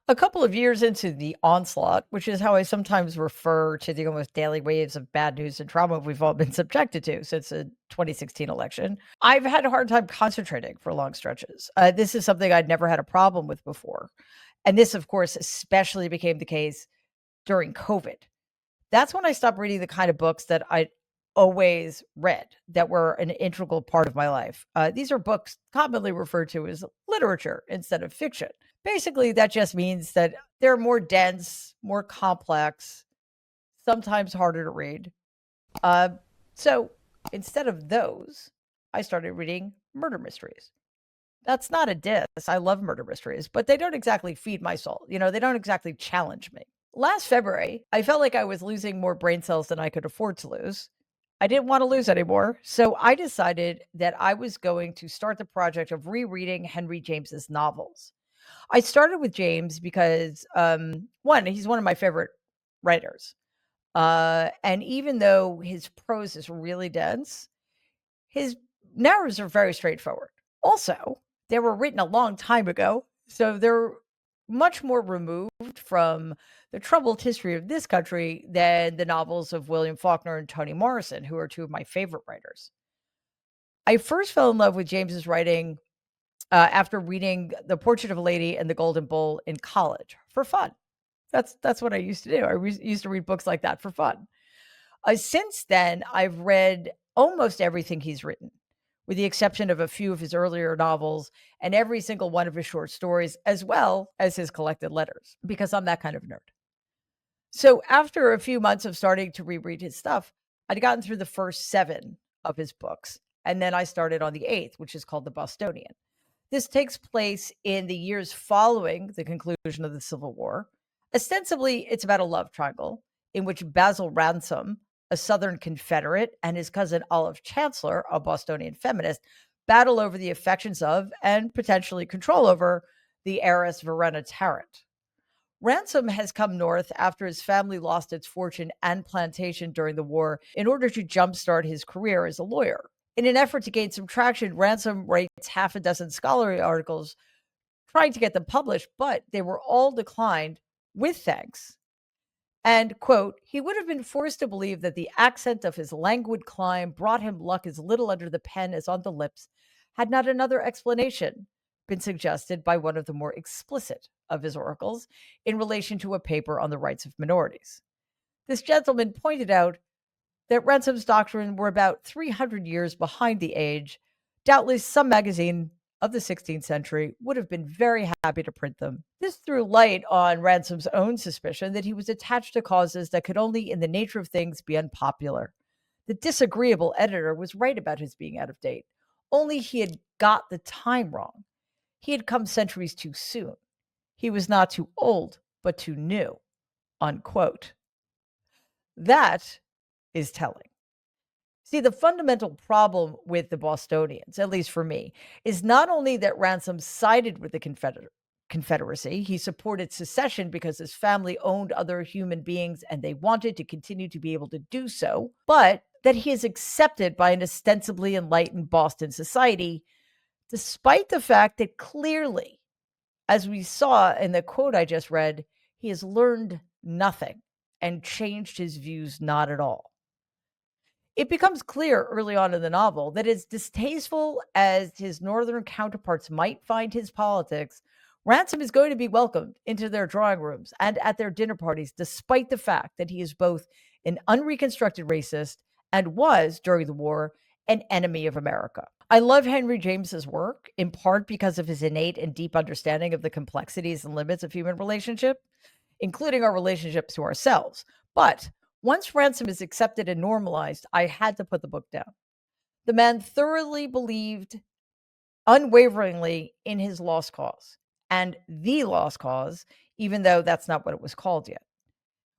A couple of years into the onslaught, which is how I sometimes refer to the almost daily waves of bad news and trauma we've all been subjected to since the 2016 election, I've had a hard time concentrating for long stretches. This is something I'd never had a problem with before. And this, of course, especially became the case during COVID. That's when I stopped reading the kind of books that I always read that were an integral part of my life. These are books commonly referred to as literature instead of fiction. Basically, that just means that they're more dense, more complex, sometimes harder to read. Uh, so instead of those, I started reading murder mysteries. That's not a diss. I love murder mysteries, but they don't exactly feed my soul. They don't exactly challenge me. Last February, I felt like I was losing more brain cells than I could afford to lose. I didn't want to lose anymore. So I decided that I was going to start the project of rereading Henry James's novels. I started with James because, one, he's one of my favorite writers. And even though his prose is really dense, his narratives are very straightforward. Also, they were written a long time ago, so they're much more removed from the troubled history of this country than the novels of William Faulkner and Toni Morrison, who are two of my favorite writers. I first fell in love with James's writing after reading The Portrait of a Lady and The Golden Bowl in college for fun. That's what I used to do. Used to read books like that for fun. Since then, I've read almost everything he's written, with the exception of a few of his earlier novels and every single one of his short stories, as well as his collected letters, because I'm that kind of nerd. So after a few months of starting to reread his stuff, I'd gotten through the first 7 of his books, and then I started on the 8th, which is called The Bostonian. This takes place in the years following the conclusion of the Civil War. Ostensibly, it's about a love triangle in which Basil Ransom, a Southern Confederate, and his cousin Olive Chancellor, a Bostonian feminist, battle over the affections of and potentially control over the heiress Verena Tarrant. Ransom has come north after his family lost its fortune and plantation during the war in order to jumpstart his career as a lawyer. In an effort to gain some traction, Ransom writes half a dozen scholarly articles trying to get them published, but they were all declined with thanks. And, quote, he would have been forced to believe that the accent of his languid clime brought him luck as little under the pen as on the lips, had not another explanation been suggested by one of the more explicit of his oracles in relation to a paper on the rights of minorities. This gentleman pointed out that Ransom's doctrine were about 300 years behind the age. Doubtless some magazine of the 16th century would have been very happy to print them. This threw light on Ransom's own suspicion that he was attached to causes that could only, in the nature of things, be unpopular. The disagreeable editor was right about his being out of date, only he had got the time wrong. He had come centuries too soon. He was not too old, but too new. Unquote. That is telling. See, the fundamental problem with the Bostonians, at least for me, is not only that Ransom sided with the Confederacy, he supported secession because his family owned other human beings and they wanted to continue to be able to do so, but that he is accepted by an ostensibly enlightened Boston society, despite the fact that clearly, as we saw in the quote I just read, he has learned nothing and changed his views not at all. It becomes clear early on in the novel that as distasteful as his northern counterparts might find his politics, Ransom is going to be welcomed into their drawing rooms and at their dinner parties, despite the fact that he is both an unreconstructed racist and was, during the war, an enemy of America. I love Henry James's work, in part because of his innate and deep understanding of the complexities and limits of human relationship, including our relationships to ourselves. But once Ransom is accepted and normalized, I had to put the book down. The man thoroughly believed unwaveringly in his lost cause and the lost cause, even though that's not what it was called yet.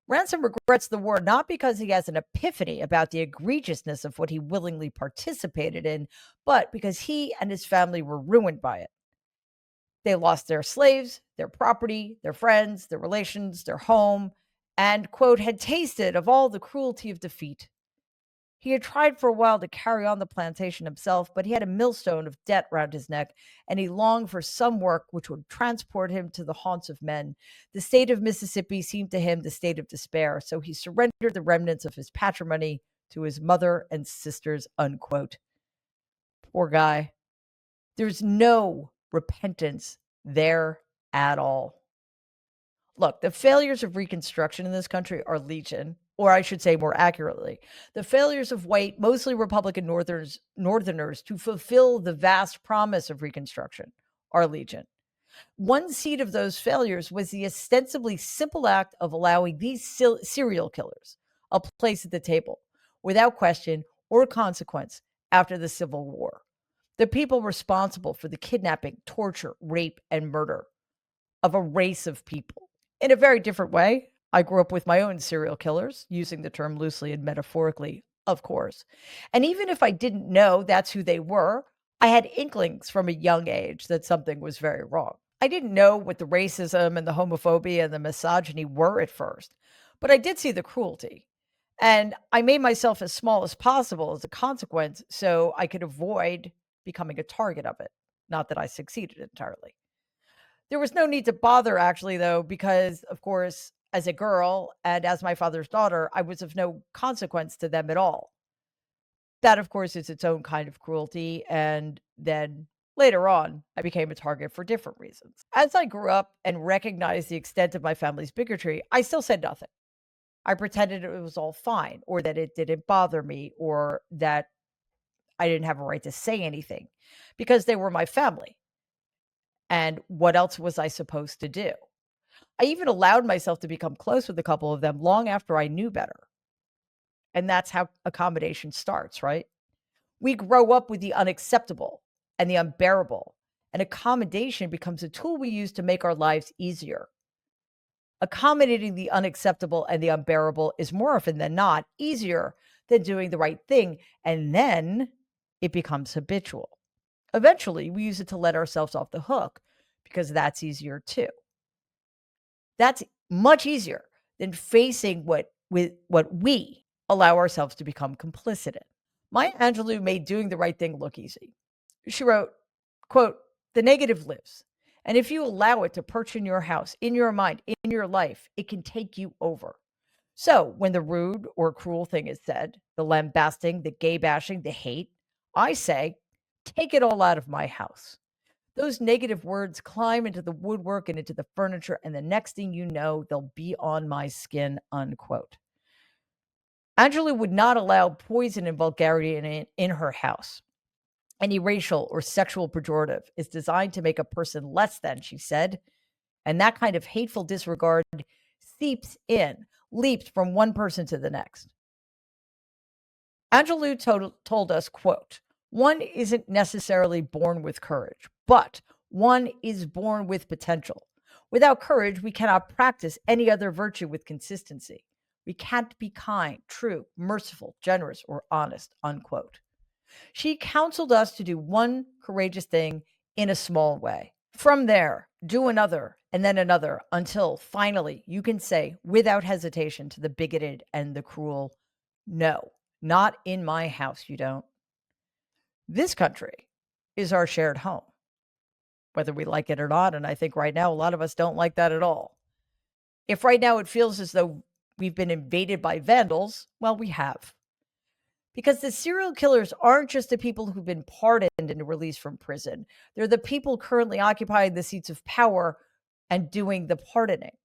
Ransom regrets the war not because he has an epiphany about the egregiousness of what he willingly participated in, but because he and his family were ruined by it. They lost their slaves, their property, their friends, their relations, their home, and, quote, had tasted of all the cruelty of defeat. He had tried for a while to carry on the plantation himself, but he had a millstone of debt round his neck, and he longed for some work which would transport him to the haunts of men. The state of Mississippi seemed to him the state of despair, so he surrendered the remnants of his patrimony to his mother and sisters, unquote. Poor guy. There's no repentance there at all. Look, the failures of Reconstruction in this country are legion, or I should say more accurately, the failures of white, mostly Republican Northerners to fulfill the vast promise of Reconstruction are legion. One seed of those failures was the ostensibly simple act of allowing these serial killers a place at the table without question or consequence after the Civil War. The people responsible for the kidnapping, torture, rape, and murder of a race of people. In a very different way, I grew up with my own serial killers, using the term loosely and metaphorically, of course. And even if I didn't know that's who they were, I had inklings from a young age that something was very wrong. I didn't know what the racism and the homophobia and the misogyny were at first, but I did see the cruelty. And I made myself as small as possible as a consequence so I could avoid becoming a target of it. Not that I succeeded entirely. There was no need to bother actually though, because of course, as a girl and as my father's daughter, I was of no consequence to them at all. That of course is its own kind of cruelty. And then later on, I became a target for different reasons. As I grew up and recognized the extent of my family's bigotry, I still said nothing. I pretended it was all fine or that it didn't bother me or that I didn't have a right to say anything because they were my family. And what else was I supposed to do? I even allowed myself to become close with a couple of them long after I knew better. And that's how accommodation starts, right? We grow up with the unacceptable and the unbearable, and accommodation becomes a tool we use to make our lives easier. Accommodating the unacceptable and the unbearable is more often than not easier than doing the right thing, and then it becomes habitual. Eventually, we use it to let ourselves off the hook because that's easier too. That's much easier than facing what we allow ourselves to become complicit in. Maya Angelou made doing the right thing look easy. She wrote, quote, "The negative lives, and if you allow it to perch in your house, in your mind, in your life, it can take you over." So when the rude or cruel thing is said, the lambasting, the gay bashing, the hate, I say, take it all out of my house. Those negative words climb into the woodwork and into the furniture, and the next thing you know, they'll be on my skin, unquote. Angela would not allow poison and vulgarity in her house. Any racial or sexual pejorative is designed to make a person less than, she said, and that kind of hateful disregard seeps in, leaps from one person to the next. Angelou told us, quote, "One isn't necessarily born with courage, but one is born with potential. Without courage, we cannot practice any other virtue with consistency. We can't be kind, true, merciful, generous, or honest," unquote. She counseled us to do one courageous thing in a small way. From there, do another and then another until finally you can say without hesitation to the bigoted and the cruel, "No, not in my house, you don't." This country is our shared home, whether we like it or not. And I think right now, a lot of us don't like that at all. If right now it feels as though we've been invaded by vandals, well, we have. Because the serial killers aren't just the people who've been pardoned and released from prison. They're the people currently occupying the seats of power and doing the pardoning.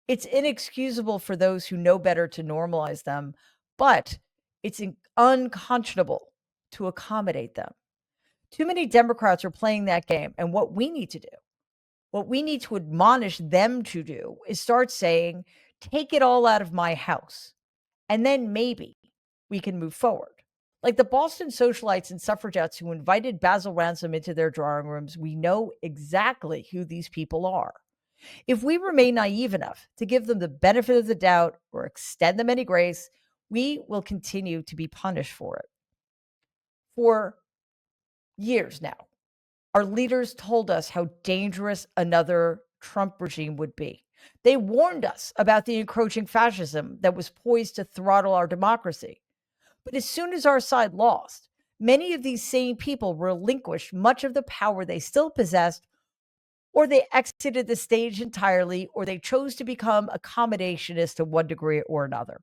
It's inexcusable for those who know better to normalize them, but it's unconscionable to accommodate them. Too many Democrats are playing that game. And what we need to do, what we need to admonish them to do, is start saying, take it all out of my house. And then maybe we can move forward. Like the Boston socialites and suffragettes who invited Basil Ransom into their drawing rooms, we know exactly who these people are. If we remain naive enough to give them the benefit of the doubt or extend them any grace, we will continue to be punished for it. For years now, our leaders told us how dangerous another Trump regime would be. They warned us about the encroaching fascism that was poised to throttle our democracy. But as soon as our side lost, many of these same people relinquished much of the power they still possessed, or they exited the stage entirely, or they chose to become accommodationist to one degree or another.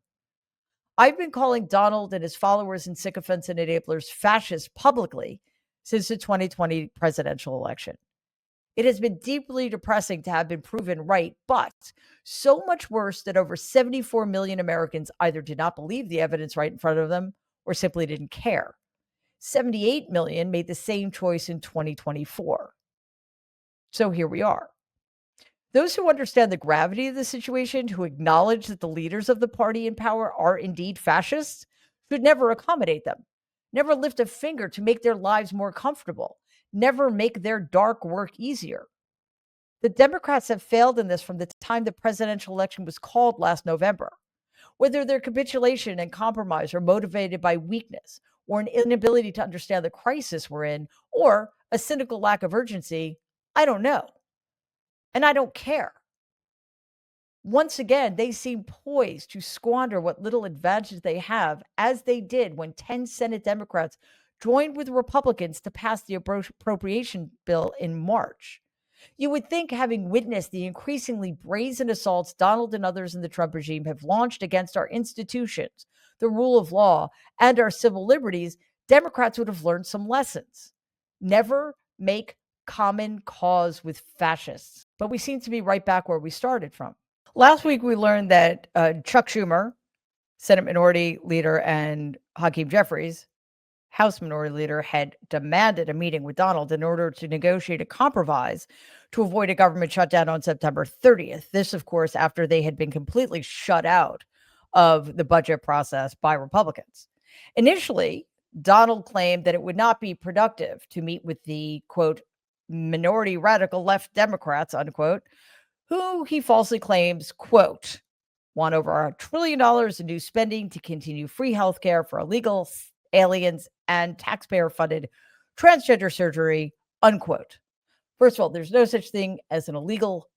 I've been calling Donald and his followers and sycophants and enablers fascists publicly since the 2020 presidential election. It has been deeply depressing to have been proven right, but so much worse that over 74 million Americans either did not believe the evidence right in front of them or simply didn't care. 78 million made the same choice in 2024. So here we are. Those who understand the gravity of the situation, who acknowledge that the leaders of the party in power are indeed fascists, should never accommodate them, never lift a finger to make their lives more comfortable, never make their dark work easier. The Democrats have failed in this from the time the presidential election was called last November. Whether their capitulation and compromise are motivated by weakness or an inability to understand the crisis we're in or a cynical lack of urgency, I don't know. And I don't care. Once again, they seem poised to squander what little advantage they have, as they did when 10 Senate Democrats joined with Republicans to pass the appropriation bill in March. You would think, having witnessed the increasingly brazen assaults Donald and others in the Trump regime have launched against our institutions, the rule of law, and our civil liberties, Democrats would have learned some lessons. Never make common cause with fascists. But we seem to be right back where we started from. Last week, we learned that Chuck Schumer, Senate Minority Leader, and Hakeem Jeffries, House Minority Leader, had demanded a meeting with Donald in order to negotiate a compromise to avoid a government shutdown on September 30th. This, of course, after they had been completely shut out of the budget process by Republicans. Initially, Donald claimed that it would not be productive to meet with the, quote, minority radical left Democrats, unquote, who he falsely claims, quote, want over $1 trillion in new spending to continue free health care for illegal aliens and taxpayer-funded transgender surgery, unquote. First of all, there's no such thing as an illegal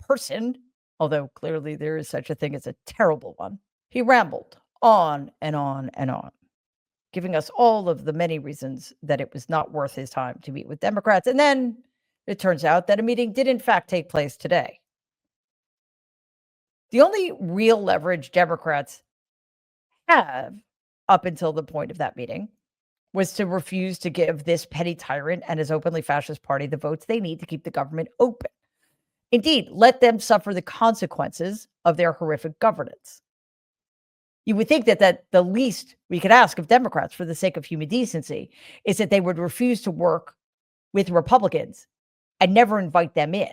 person, although clearly there is such a thing as a terrible one. He rambled on and on and on, giving us all of the many reasons that it was not worth his time to meet with Democrats. And then it turns out that a meeting did in fact take place today. The only real leverage Democrats have up until the point of that meeting was to refuse to give this petty tyrant and his openly fascist party the votes they need to keep the government open. Indeed, let them suffer the consequences of their horrific governance. You would think that the least we could ask of Democrats, for the sake of human decency, is that they would refuse to work with Republicans and never invite them in.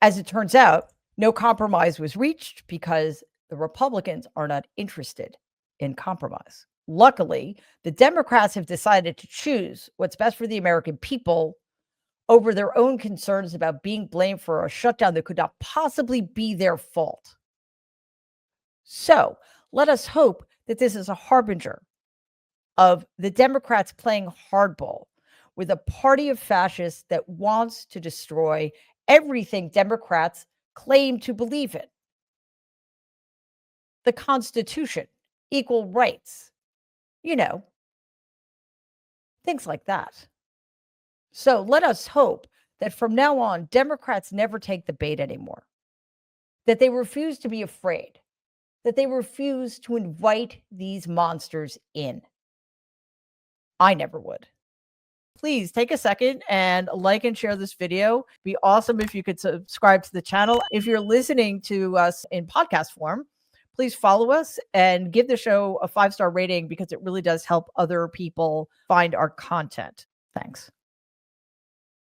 As it turns out, no compromise was reached because the Republicans are not interested in compromise. Luckily, the Democrats have decided to choose what's best for the American people over their own concerns about being blamed for a shutdown that could not possibly be their fault. So let us hope that this is a harbinger of the Democrats playing hardball with a party of fascists that wants to destroy everything Democrats claim to believe in. The Constitution, equal rights, things like that. So let us hope that from now on, Democrats never take the bait anymore, that they refuse to be afraid, that they refuse to invite these monsters in. I never would. Please take a second and like and share this video. Be awesome if you could subscribe to the channel. If you're listening to us in podcast form, please follow us and give the show a 5-star rating because it really does help other people find our content. Thanks.